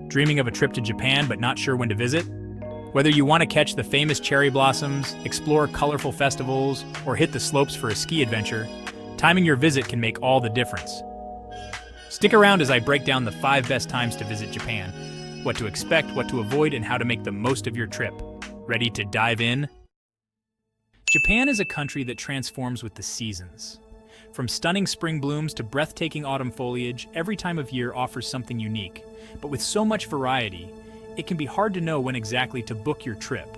Dreaming of a trip to Japan but not sure when to visit? Whether you want to catch the famous cherry blossoms, explore colorful festivals, or hit the slopes for a ski adventure, timing your visit can make all the difference. Stick around as I break down the 5 best times to visit Japan, what to expect, what to avoid, and how to make the most of your trip. Ready to dive in? Japan is a country that transforms with the seasons. From stunning spring blooms to breathtaking autumn foliage, every time of year offers something unique. But with so much variety, it can be hard to know when exactly to book your trip.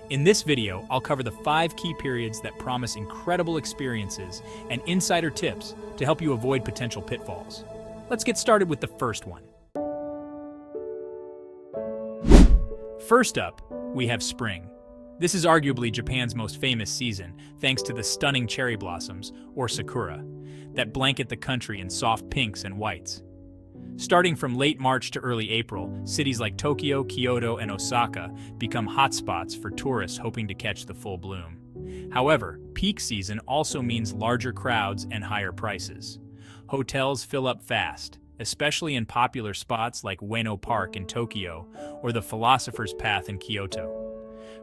In this video, I'll cover the 5 key periods that promise incredible experiences and insider tips to help you avoid potential pitfalls. Let's get started with the first one. First up, we have spring. This is arguably Japan's most famous season, thanks to the stunning cherry blossoms, or sakura, that blanket the country in soft pinks and whites. Starting from late March to early April, cities like Tokyo, Kyoto, and Osaka become hotspots for tourists hoping to catch the full bloom. However, peak season also means larger crowds and higher prices. Hotels fill up fast, especially in popular spots like Ueno Park in Tokyo or the Philosopher's Path in Kyoto.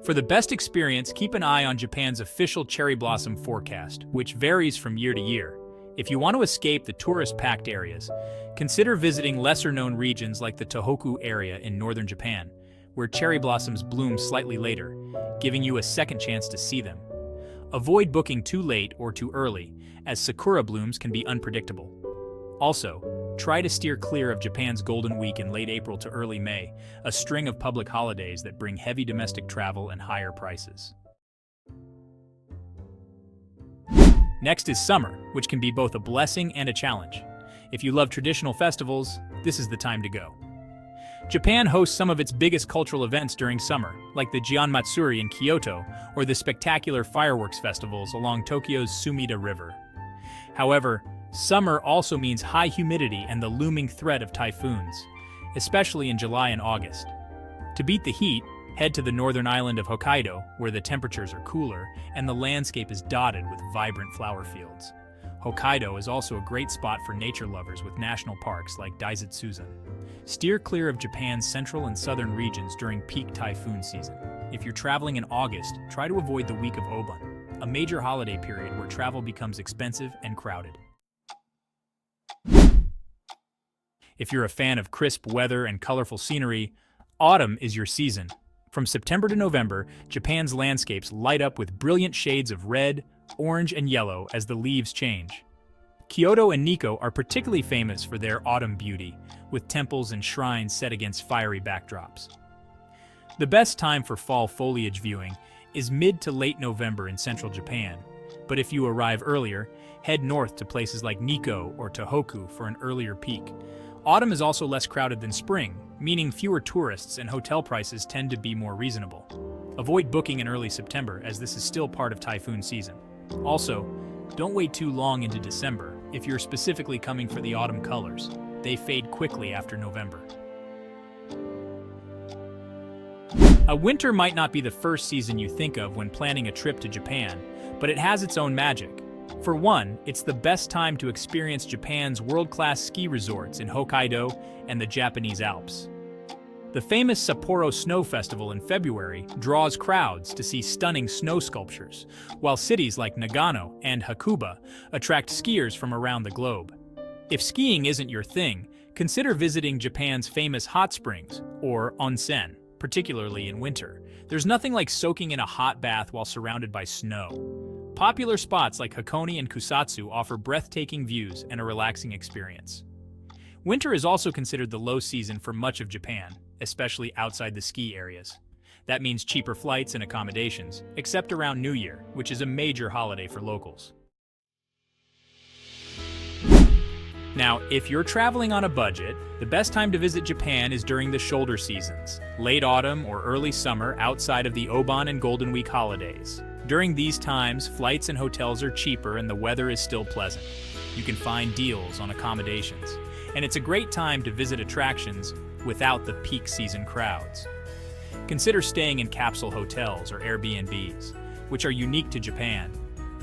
For the best experience, keep an eye on Japan's official cherry blossom forecast, which varies from year to year. If you want to escape the tourist-packed areas, consider visiting lesser-known regions like the Tohoku area in northern Japan, where cherry blossoms bloom slightly later, giving you a second chance to see them. Avoid booking too late or too early, as sakura blooms can be unpredictable. Also, try to steer clear of Japan's Golden Week in late April to early May, a string of public holidays that bring heavy domestic travel and higher prices. Next is summer, which can be both a blessing and a challenge. If you love traditional festivals, this is the time to go. Japan hosts some of its biggest cultural events during summer, like the Gion Matsuri in Kyoto or the spectacular fireworks festivals along Tokyo's Sumida River. However, summer also means high humidity and the looming threat of typhoons, especially in July and August. To beat the heat, head to the northern island of Hokkaido, where the temperatures are cooler and the landscape is dotted with vibrant flower fields. Hokkaido is also a great spot for nature lovers with national parks like Daizatsuzen. Steer clear of Japan's central and southern regions during peak typhoon season. If you're traveling in August, try to avoid the week of Obon, a major holiday period where travel becomes expensive and crowded. If you're a fan of crisp weather and colorful scenery, autumn is your season. From September to November, Japan's landscapes light up with brilliant shades of red, orange, and yellow as the leaves change. Kyoto and Nikko are particularly famous for their autumn beauty, with temples and shrines set against fiery backdrops. The best time for fall foliage viewing is mid to late November in central Japan, but if you arrive earlier, head north to places like Nikko or Tohoku for an earlier peak. Autumn is also less crowded than spring, meaning fewer tourists and hotel prices tend to be more reasonable. Avoid booking in early September, as this is still part of typhoon season. Also, don't wait too long into December if you're specifically coming for the autumn colors. They fade quickly after November. A winter might not be the first season you think of when planning a trip to Japan, but it has its own magic. For one, it's the best time to experience Japan's world-class ski resorts in Hokkaido and the Japanese Alps. The famous Sapporo Snow Festival in February draws crowds to see stunning snow sculptures, while cities like Nagano and Hakuba attract skiers from around the globe. If skiing isn't your thing, consider visiting Japan's famous hot springs, or onsen, particularly in winter. There's nothing like soaking in a hot bath while surrounded by snow. Popular spots like Hakone and Kusatsu offer breathtaking views and a relaxing experience. Winter is also considered the low season for much of Japan, especially outside the ski areas. That means cheaper flights and accommodations, except around New Year, which is a major holiday for locals. Now, if you're traveling on a budget, the best time to visit Japan is during the shoulder seasons, late autumn or early summer outside of the Obon and Golden Week holidays. During these times, flights and hotels are cheaper and the weather is still pleasant. You can find deals on accommodations, and it's a great time to visit attractions without the peak season crowds. Consider staying in capsule hotels or Airbnbs, which are unique to Japan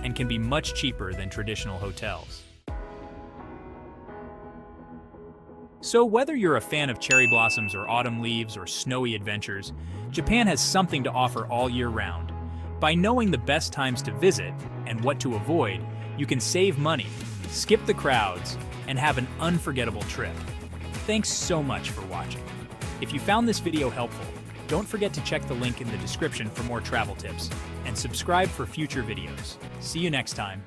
and can be much cheaper than traditional hotels. So whether you're a fan of cherry blossoms or autumn leaves or snowy adventures, Japan has something to offer all year round. By knowing the best times to visit and what to avoid, you can save money, skip the crowds, and have an unforgettable trip. Thanks so much for watching. If you found this video helpful, don't forget to check the link in the description for more travel tips, and subscribe for future videos. See you next time.